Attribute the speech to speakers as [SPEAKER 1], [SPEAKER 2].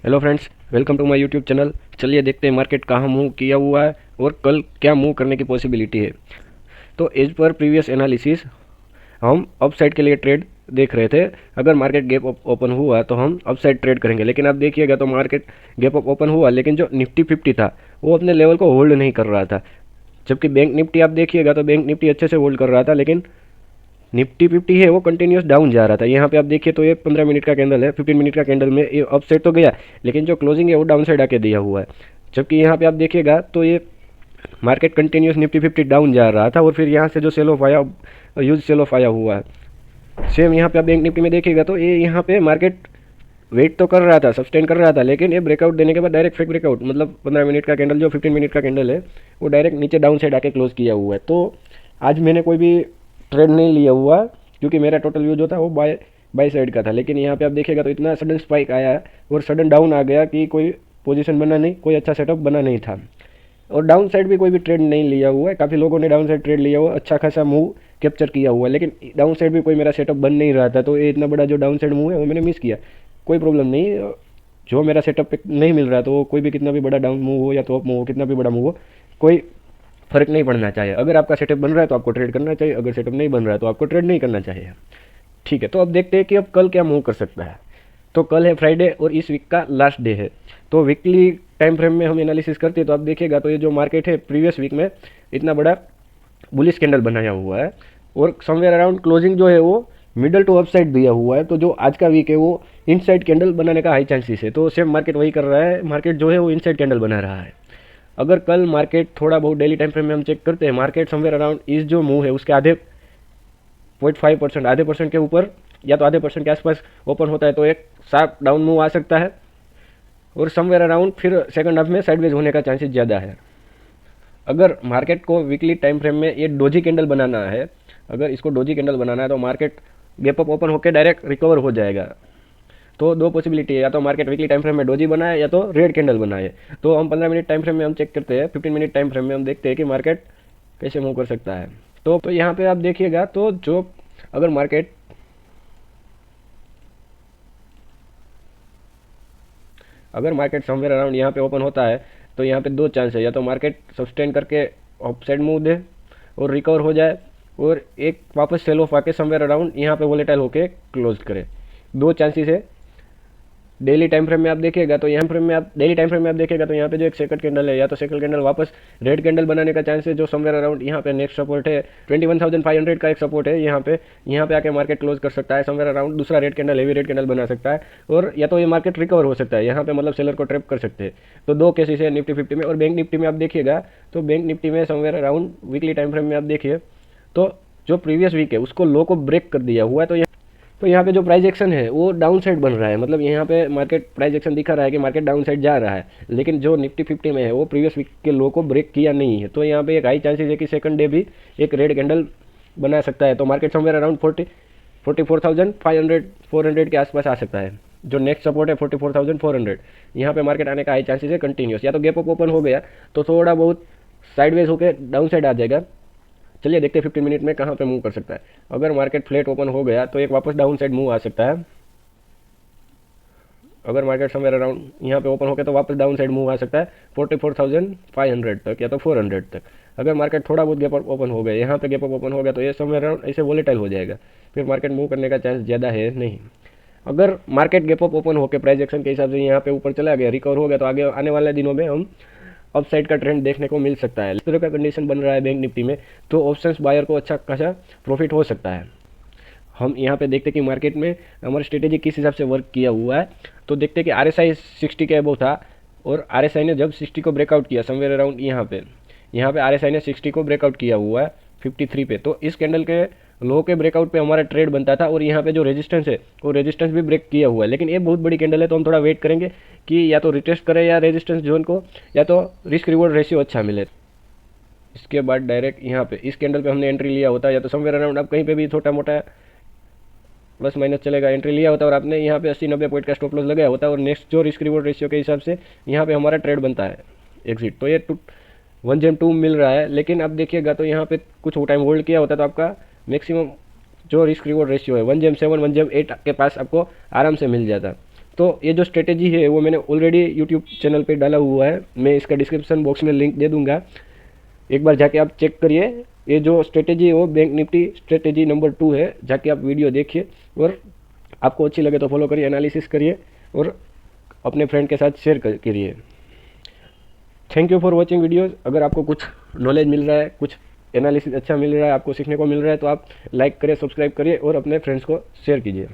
[SPEAKER 1] Hello friends, welcome to my YouTube channel. चलिए देखते हैं मार्केट कहाँ मूव किया हुआ है और कल क्या मूव करने की पॉसिबिलिटी है। तो एज पर प्रीवियस एनालिसिस हम अपसाइड के लिए ट्रेड देख रहे थे। अगर मार्केट गैप अप ओपन हुआ तो हम अपसाइड ट्रेड करेंगे, लेकिन आप देखिएगा तो मार्केट गैप अप ओपन हुआ लेकिन जो निफ्टी 50 था वो अपने लेवल को होल्ड नहीं कर रहा था। जबकि बैंक निफ्टी आप देखिएगा तो बैंक निफ्टी अच्छे से होल्ड कर रहा था, लेकिन निफ्टी 50 है वो कंटिन्यूस डाउन जा रहा था। यहाँ पे आप देखिए तो ये 15 मिनट का कैंडल है, 15 मिनट का कैंडल में ये अप साइड तो गया, लेकिन जो क्लोजिंग है वो डाउन साइड आके दिया हुआ है। जबकि यहाँ पे आप देखिएगा तो ये मार्केट कंटिन्यूस निफ्टी 50 डाउन जा रहा था और फिर यहाँ से जो सेल ऑफ आया, यूज सेल ऑफ आया हुआ है। सेम यहाँ पे आप बैंक निफ्टी में देखिएगा तो ये यहाँ पे मार्केट वेट तो कर रहा था, सस्टेन कर रहा था, लेकिन ये ब्रेकआउट देने के बाद डायरेक्ट फेक ब्रेकआउट, मतलब 15 मिनट का कैंडल जो 15 मिनट का कैंडल है वो डायरेक्ट नीचे डाउन साइड आके क्लोज किया हुआ है। तो आज मैंने कोई भी ट्रेड नहीं लिया हुआ, क्योंकि मेरा टोटल व्यू जो था वो बाय साइड का था। लेकिन यहाँ पे आप देखिएगा तो इतना सडन स्पाइक आया है और सडन डाउन आ गया कि कोई पोजीशन बना नहीं, कोई अच्छा सेटअप बना नहीं था। और डाउन साइड भी कोई भी ट्रेड नहीं लिया हुआ है। काफ़ी लोगों ने डाउन साइड ट्रेड लिया हुआ, अच्छा खासा मूव कैप्चर किया हुआ है, लेकिन डाउन साइड भी कोई मेरा सेटअप बन नहीं रहा था। तो ये इतना बड़ा जो डाउन साइड मूव है वो मैंने मिस किया। कोई प्रॉब्लम नहीं, जो मेरा सेटअप पे नहीं मिल रहा तो कोई भी कितना भी बड़ा डाउन मूव हो या तो अप मूव हो, कितना भी बड़ा मूव हो, कोई फर्क नहीं पड़ना चाहिए। अगर आपका सेटअप बन रहा है तो आपको ट्रेड करना चाहिए, अगर सेटअप नहीं बन रहा है तो आपको ट्रेड नहीं करना चाहिए। ठीक है, तो अब देखते हैं कि अब कल क्या मूव कर सकता है। तो कल है फ्राइडे और इस वीक का लास्ट डे है। तो वीकली टाइम फ्रेम में हम एनालिसिस करते हैं तो आप देखिएगा तो ये जो मार्केट है प्रीवियस वीक में इतना बड़ा बुलिश कैंडल बनाया हुआ है और समवेयर अराउंड क्लोजिंग जो है वो मिडल टू अपसाइड दिया हुआ है। तो जो आज का वीक है वो इनसाइड कैंडल बनाने का हाई चांसेस है। तो सेम मार्केट वही कर रहा है, मार्केट जो है वो इनसाइड कैंडल बना रहा है। अगर कल मार्केट थोड़ा बहुत डेली टाइम फ्रेम में हम चेक करते हैं, मार्केट समवेयर अराउंड इस जो मूव है उसके आधे 0.5%, आधे परसेंट के ऊपर या तो आधे परसेंट के आसपास ओपन होता है तो एक शार्प डाउन मूव आ सकता है और समवेयर अराउंड फिर सेकंड हाफ में साइडवेज होने का चांसेस ज़्यादा है। अगर मार्केट को वीकली टाइम फ्रेम में ये डोजी कैंडल बनाना है, अगर इसको डोजी कैंडल बनाना है तो मार्केट गैप अप ओपन होकर डायरेक्ट रिकवर हो जाएगा। तो दो पॉसिबिलिटी है, या तो मार्केट वीकली टाइम फ्रेम में डोजी बनाए या तो रेड कैंडल बनाए। तो हम 15 मिनट टाइम फ्रेम में हम चेक करते हैं, 15 मिनट टाइम फ्रेम में हम देखते हैं कि मार्केट कैसे मूव कर सकता है। तो यहाँ पे आप देखिएगा तो जो अगर मार्केट समवेयर अराउंड यहाँ पे ओपन होता है तो यहाँ पे दो चांस है, या तो मार्केट सस्टेन करके अपसाइड मूव दे और रिकवर हो जाए और एक वापस सेल ऑफ आके समवेयर अराउंड यहाँ पे वोलेटाइल होके क्लोज करे। दो चांसेस है। डेली टाइम फ्रेम में आप देखिएगा तो डेली टाइम फ्रेम में आप देखिएगा तो यहाँ पे जो एक सेकंड कैंडल है, या तो सेकंड कैंडल वापस रेड कैंडल बनाने का चांस है, जो समवेयर अराउंड यहाँ पे नेक्स्ट सपोर्ट है 21,500 का एक सपोर्ट है। यहाँ पे आके मार्केट क्लोज कर सकता है समवेयर अराउंड। दूसरा red candle, heavy red candle बना सकता है और या तो ये मार्केट रिकवर हो सकता है, यहाँ पे मतलब सेलर को ट्रैप कर सकते हैं। तो दो केसेस है निफ्टी 50 में। और बैंक निफ्टी में आप देखिएगा तो बैंक निफ्टी में somewhere around weekly time frame में आप देखिए तो जो प्रीवियस वीक है उसको लो को ब्रेक कर दिया हुआ है। तो यहाँ पे जो प्राइस एक्शन है वो डाउन साइड बन रहा है, मतलब यहाँ पे मार्केट प्राइस एक्शन दिखा रहा है कि मार्केट डाउन साइड जा रहा है, लेकिन जो निफ्टी 50 में है वो प्रीवियस वीक के लो को ब्रेक किया नहीं है। तो यहाँ पे एक हाई चांसेस है कि सेकंड डे भी एक रेड कैंडल बना सकता है। तो मार्केट समवेयर अराउंड 44,500 400 के आसपास आ सकता है। जो नेक्स्ट सपोर्ट है 44,400, यहाँ पे मार्केट आने का हाई चांसेस है कंटिन्यूस। या तो गैप अप ओपन हो गया तो थोड़ा बहुत साइडवेज होकर डाउन साइड आ जाएगा। चलिए देखते हैं 15 मिनट में कहाँ पे मूव कर सकता है। अगर मार्केट फ्लैट ओपन हो गया तो एक वापस डाउन साइड मूव आ सकता है। अगर मार्केट समवेयर अराउंड यहाँ पे ओपन हो गया तो वापस डाउन साइड मूव आ सकता है 44,500 तक या तो 400 तक। अगर मार्केट थोड़ा बहुत गैप ओपन हो गया, यहाँ पे गैप ओपन हो गया तो ये समवेयर अराउंड ऐसे वोलेटाइल हो जाएगा, फिर मार्केट मूव करने का चांस ज़्यादा है नहीं। अगर मार्केट गैप ओपन होकर प्राइस एक्शन के हिसाब से यहाँ पे ऊपर चला गया, रिकवर हो गया, तो आगे आने वाले दिनों में हम अपसाइड का ट्रेंड देखने को मिल सकता है। इस तरह का कंडीशन बन रहा है बैंक निफ्टी में, तो ऑप्शंस बायर को अच्छा खासा प्रॉफिट हो सकता है। हम यहाँ पे देखते हैं कि मार्केट में हमारा स्ट्रेटेजी किस हिसाब से वर्क किया हुआ है। तो देखते हैं कि RSI 60 के अबव था और RSI ने जब 60 को ब्रेकआउट किया समवेयर अराउंड यहाँ पे RSI ने 60 को ब्रेकआउट किया हुआ है 53 पे। तो इस कैंडल के लो के ब्रेकआउट पे हमारा ट्रेड बनता था और यहाँ पे जो रेजिस्टेंस है वो रेजिस्टेंस भी ब्रेक किया हुआ है। लेकिन ये बहुत बड़ी कैंडल है तो हम थोड़ा वेट करेंगे कि या तो रिटेस्ट करें या रेजिस्टेंस जोन को, या तो रिस्क रिवॉर्ड रेशियो अच्छा मिले। इसके बाद डायरेक्ट यहाँ पे इस कैंडल पे हमने एंट्री लिया होता है, या तो समवेयर अराउंड आप कहीं पे भी छोटा मोटा प्लस माइनस चलेगा एंट्री लिया होता है और आपने यहाँ पे 80-90 पॉइंट का स्टॉप लॉस लगाया होता है और नेक्स्ट जो रिस्क रिवॉर्ड रेशियो के हिसाब से यहाँ पे हमारा ट्रेड बनता है एग्जिट। तो ये 1/2 मिल रहा है, लेकिन अब देखिएगा तो यहाँ पे कुछ टाइम होल्ड किया होता है तो आपका मैक्सिमम जो रिस्क रिवॉर्ड रेशियो है 1/7 1/8 के पास आपको आराम से मिल जाता। तो ये जो स्ट्रेटेजी है वो मैंने ऑलरेडी यूट्यूब चैनल पे डाला हुआ है, मैं इसका डिस्क्रिप्शन बॉक्स में लिंक दे दूंगा, एक बार जाके आप चेक करिए। ये जो स्ट्रेटेजी है वो बैंक निफ्टी स्ट्रेटेजी नंबर 2 है, जाके आप वीडियो देखिए और आपको अच्छी लगे तो फॉलो करिए, एनालिसिस करिए और अपने फ्रेंड के साथ शेयर करिए। Thank you for watching videos. अगर आपको कुछ नॉलेज मिल रहा है, कुछ एनालिसिस अच्छा मिल रहा है, आपको सीखने को मिल रहा है, तो आप लाइक करें, सब्सक्राइब करिए और अपने फ्रेंड्स को शेयर कीजिए।